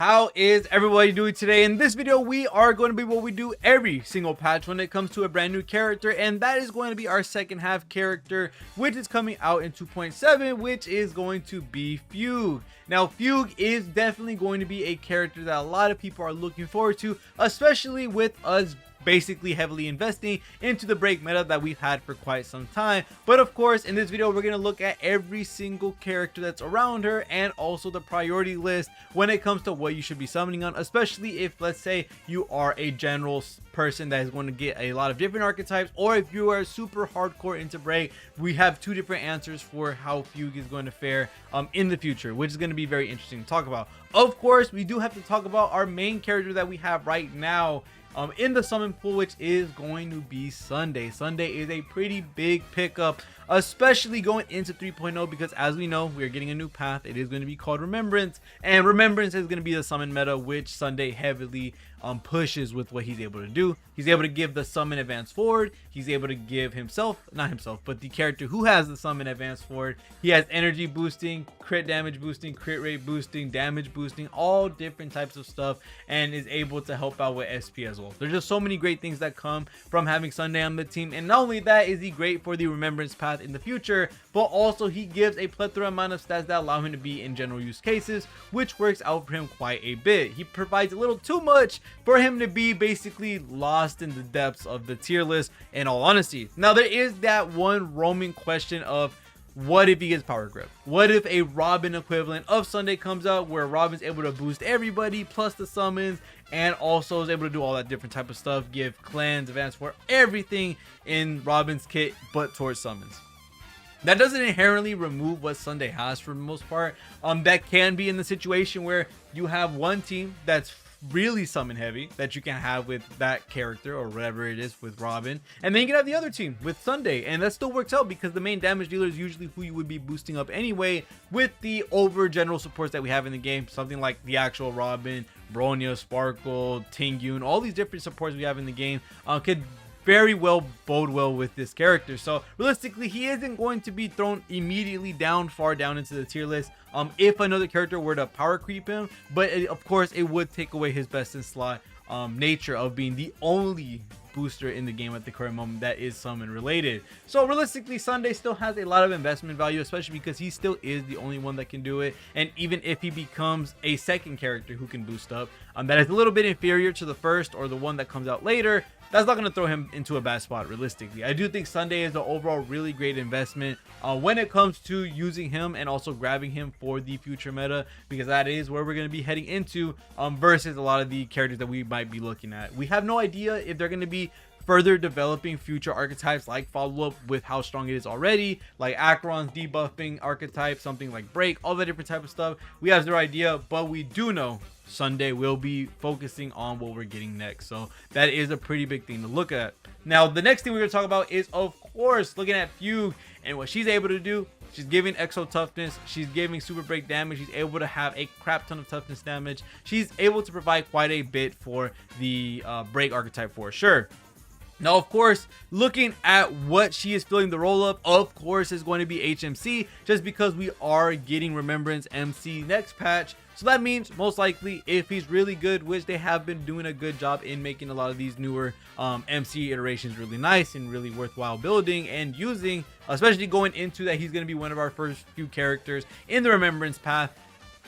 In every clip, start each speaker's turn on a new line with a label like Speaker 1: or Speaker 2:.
Speaker 1: How is everybody doing today? In this video, we are going to be what we do every single patch when it comes to a brand new character, and that is going to be our second half character, which is coming out in 2.7, which is going to be Fugue. Now, Fugue is definitely going to be a character that a lot of people are looking forward to, especially with us basically heavily investing into the break meta that we've had for quite some time. But of course, in this video, we're going to look at every single character that's around her and also the priority list when it comes to what you should be summoning on, especially if, let's say, you are a general person that is going to get a lot of different archetypes, or if you are super hardcore into break. We have two different answers for how Fugue is going to fare in the future, which is going to be very interesting to talk about. Of course, we do have to talk about our main character that we have right now in the summon pool, which is going to be Sunday. Sunday is a pretty big pickup, especially going into 3.0, because as we know, we are getting a new path. It is going to be called Remembrance, and Remembrance is going to be the summon meta, which Sunday heavily pushes with what he's able to do. He's able to give the summon advance forward. He's able to give himself, not himself, but the character who has the summon advance forward. He has energy boosting, crit damage boosting, crit rate boosting, damage boosting, all different types of stuff, and is able to help out with SP as well. There's just so many great things that come from having Sunday on the team, and not only that is he great for the Remembrance path in the future, but also he gives a plethora amount of stats that allow him to be in general use cases, which works out for him quite a bit. He provides a little too much for him to be basically lost in the depths of the tier list, in all honesty. Now, there is that one roaming question of, what if he gets power grip? What if a Robin equivalent of Sunday comes out where Robin's able to boost everybody plus the summons, and also is able to do all that different type of stuff, give clans advance for everything in Robin's kit but towards summons? That doesn't inherently remove what Sunday has for the most part. That can be in the situation where you have one team that's really summon heavy that you can have with that character or whatever it is with Robin, and then you can have the other team with Sunday, and that still works out because the main damage dealer is usually who you would be boosting up anyway with the over general supports that we have in the game, something like the actual Robin, Bronya, Sparkle, Tingyun, all these different supports we have in the game could very well bode well with this character. So realistically, he isn't going to be thrown immediately down, far down into the tier list if another character were to power creep him, but of course it would take away his best in slot nature of being the only booster in the game at the current moment that is summon related. So realistically, Sunday still has a lot of investment value, especially because he still is the only one that can do it. And even if he becomes a second character who can boost up, that is a little bit inferior to the first or the one that comes out later, that's not going to throw him into a bad spot. Realistically, I do think Sunday is an overall really great investment when it comes to using him and also grabbing him for the future meta, because that is where we're going to be heading into versus a lot of the characters that we might be looking at. We have no idea if they're going to be further developing future archetypes like follow-up with how strong it is already, like Acheron's debuffing archetype, something like break, all the different type of stuff. We have zero idea, but we do know Sunday will be focusing on what we're getting next, so that is a pretty big thing to look at. Now, the next thing we're going to talk about is, of course, looking at Fugue and what she's able to do. She's giving exo toughness, she's giving super break damage, she's able to have a crap ton of toughness damage, she's able to provide quite a bit for the break archetype for sure. Now, of course, looking at what she is filling the role of, of course, is going to be HMC, just because we are getting Remembrance MC next patch. So that means most likely, if he's really good, which they have been doing a good job in making a lot of these newer MC iterations really nice and really worthwhile building and using, especially going into that, he's going to be one of our first few characters in the Remembrance path.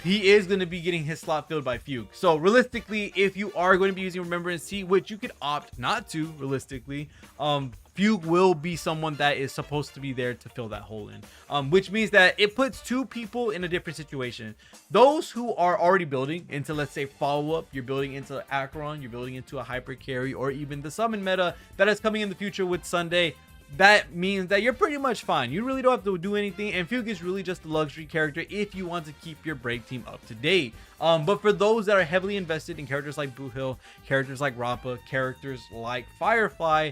Speaker 1: He is going to be getting his slot filled by Fugue. So realistically, if you are going to be using Remembrance C, which you could opt not to, realistically, Fugue will be someone that is supposed to be there to fill that hole in, which means that it puts two people in a different situation. Those who are already building into, let's say, follow-up, you're building into Acheron, you're building into a hyper carry, or even the summon meta that is coming in the future with Sunday. That means that you're pretty much fine. You really don't have to do anything, and Fugue is really just a luxury character if you want to keep your break team up to date. But for those that are heavily invested in characters like Boohill, characters like Rappa, characters like Firefly,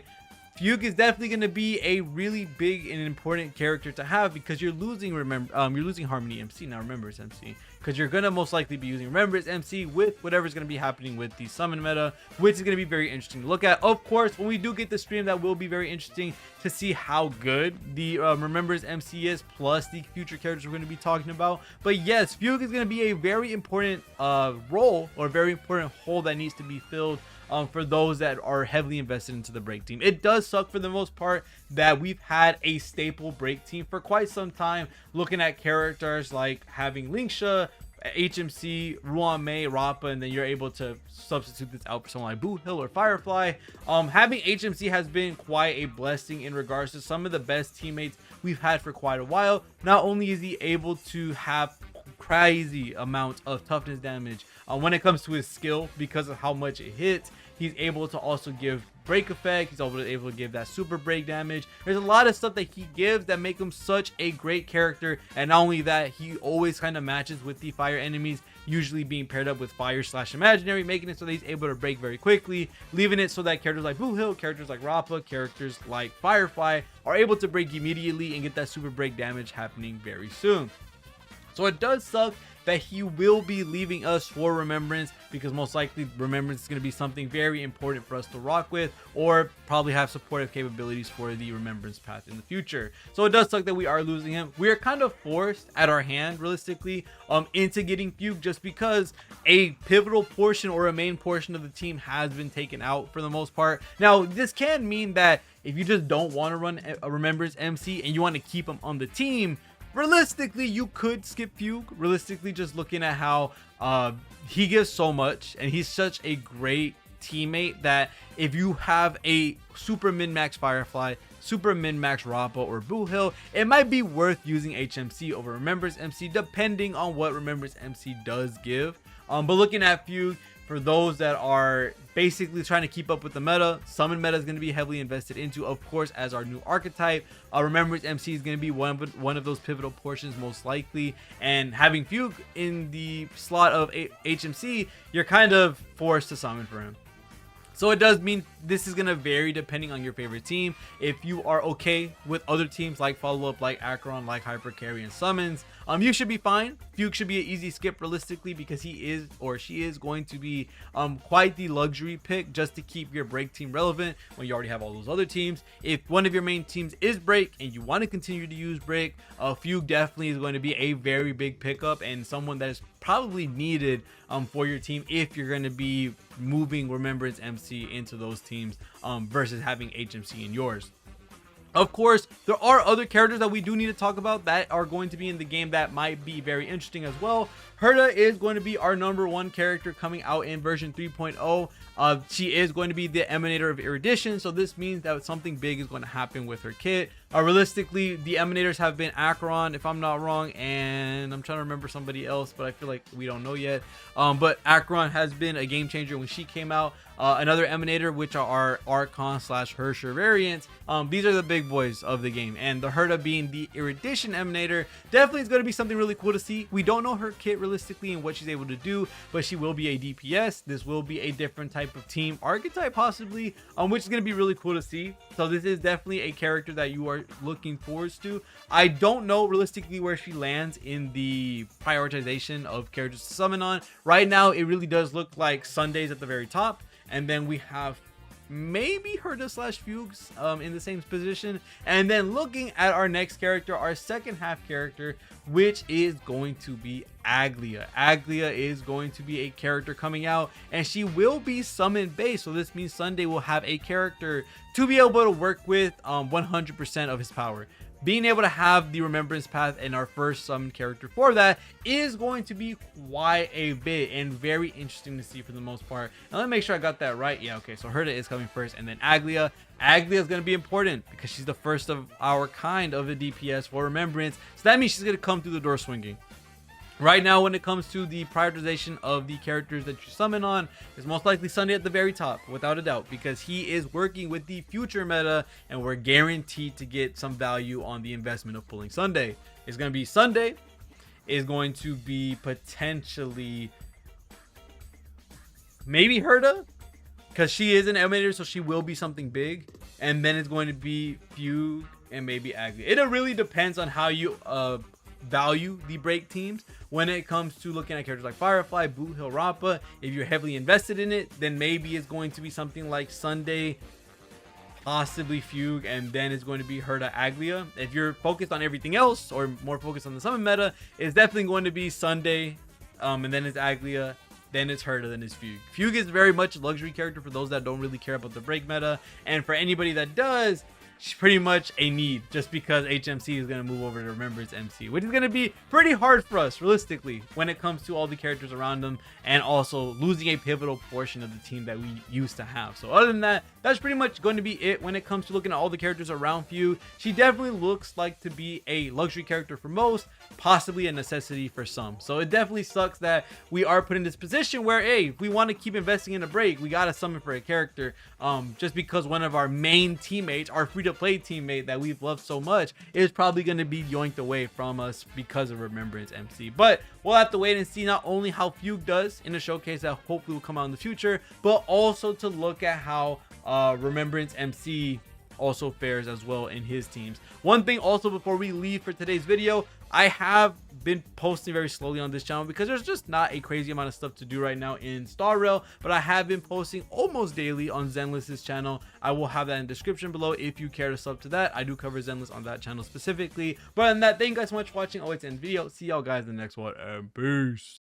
Speaker 1: Fugue is definitely going to be a really big and important character to have, because you're losing Harmony MC. Now remember, it's MC. because you're gonna most likely be using Remembrance MC with whatever's gonna be happening with the summon meta, which is gonna be very interesting to look at. Of course, when we do get the stream, that will be very interesting to see how good the Remembrance MC is, plus the future characters we're going to be talking about. But yes, Fugue is going to be a very important role, or a very important hole that needs to be filled for those that are heavily invested into the break team. It does suck for the most part that we've had a staple break team for quite some time, looking at characters like having Linksha, HMC, Ruan Mei, Rappa, and then you're able to substitute this out for someone like Boo Hill or Firefly. Having HMC has been quite a blessing in regards to some of the best teammates we've had for quite a while. Not only is he able to have crazy amounts of toughness damage when it comes to his skill because of how much it hits, he's able to also give break effect. He's able to give that super break damage. There's a lot of stuff that he gives that make him such a great character. And not only that, he always kind of matches with the fire enemies, usually being paired up with fire / imaginary, making it so that he's able to break very quickly, leaving it so that characters like Boo Hill, characters like Rappa, characters like Firefly are able to break immediately and get that super break damage happening very soon. So it does suck that he will be leaving us for Remembrance, because most likely Remembrance is going to be something very important for us to rock with, or probably have supportive capabilities for the Remembrance path in the future. So it does suck that we are losing him. We are kind of forced at our hand, realistically, into getting Fugue, just because a pivotal portion or a main portion of the team has been taken out for the most part. Now, this can mean that if you just don't want to run a Remembrance MC and you want to keep him on the team, realistically, you could skip Fugue. Realistically, just looking at how he gives so much, and he's such a great teammate, that if you have a super min-max Firefly, super min-max Rappa, or Boo Hill, it might be worth using HMC over Remembrance MC, depending on what Remembrance MC does give. But looking at Fugue, for those that are basically trying to keep up with the meta, summon meta is going to be heavily invested into, of course, as our new archetype. Remembrance MC is going to be one of those pivotal portions, most likely. And having Fugue in the slot of HMC, you're kind of forced to summon for him. So it does mean this is going to vary depending on your favorite team. If you are okay with other teams like Follow Up, like Acheron, like Hyper Carry, and Summons, you should be fine. Fugue should be an easy skip realistically, because he is, or she is, going to be quite the luxury pick just to keep your break team relevant when you already have all those other teams. If one of your main teams is break and you want to continue to use break, Fugue definitely is going to be a very big pickup, and someone that is probably needed for your team if you're going to be moving Remembrance MC into those teams versus having HMC in yours. Of course, there are other characters that we do need to talk about that are going to be in the game that might be very interesting as well. Herta is going to be our #1 character coming out in version 3.0. She is going to be the Emanator of Erudition, so this means that something big is going to happen with her kit. Realistically, the Emanators have been Acheron, if I'm not wrong, and I'm trying to remember somebody else, but I feel like we don't know yet. But Acheron has been a game changer when she came out. Another Emanator, which are Archon / Hersher variants. These are the big boys of the game, and the Herta being the Erudition Emanator definitely is going to be something really cool to see. We don't know her kit realistically and what she's able to do, but she will be a DPS. This will be a different type of team archetype possibly, which is going to be really cool to see. So this is definitely a character that you are looking forward to. I don't know realistically where she lands in the prioritization of characters to summon on. Right now, it really does look like Sundays at the very top, and then we have maybe Herta / Fugues in the same position. And then looking at our next character, our second half character, which is going to be Aglaea. Aglaea is going to be a character coming out, and she will be summon based. So this means Sunday will have a character to be able to work with 100% of his power. Being able to have the Remembrance path and our first summon character for that is going to be quite a bit and very interesting to see for the most part. Now let me make sure I got that right. Yeah, okay, so Herta is coming first, and then Aglaea. Aglaea is going to be important because she's the first of our kind of the DPS for Remembrance. So that means she's going to come through the door swinging. Right now, when it comes to the prioritization of the characters that you summon on, is most likely Sunday at the very top, without a doubt, because he is working with the future meta, and we're guaranteed to get some value on the investment of pulling Sunday. It's going to be Sunday, is going to be potentially maybe Herta, because she is an Emanator, so she will be something big, and then it's going to be Fugue and maybe Aglaea. It really depends on how you value the break teams when it comes to looking at characters like Firefly, Boot Hill, Rampa. If you're heavily invested in it, then maybe it's going to be something like Sunday, possibly Fugue, and then it's going to be herta, aglaea. If you're focused on everything else, or more focused on the summon meta, it's definitely going to be Sunday, and then it's aglaea, then it's herta, then it's Fugue. Fugue is very much a luxury character for those that don't really care about the break meta, and for anybody that does, she's pretty much a need, just because HMC is going to move over to Remembrance MC, which is going to be pretty hard for us realistically when it comes to all the characters around them, and also losing a pivotal portion of the team that we used to have. So other than that, that's pretty much going to be it when it comes to looking at all the characters around Fugue. She definitely looks like to be a luxury character for most, possibly a necessity for some. So it definitely sucks that we are put in this position where, hey, if we want to keep investing in a break, we got to summon for a character, just because one of our main teammates, our free-to-play teammate that we've loved so much, is probably going to be yoinked away from us because of Remembrance MC. But we'll have to wait and see not only how Fugue does in a showcase that hopefully will come out in the future, but also to look at how Remembrance MC also fares as well in his teams. One thing also before we leave for today's video, I have been posting very slowly on this channel because there's just not a crazy amount of stuff to do right now in Star Rail, but I have been posting almost daily on Zenless's channel. I will have that in the description below if you care to sub to that. I do cover Zenless on that channel specifically. But other than that, thank you guys so much for watching. Always end video. See y'all guys in the next one, and peace.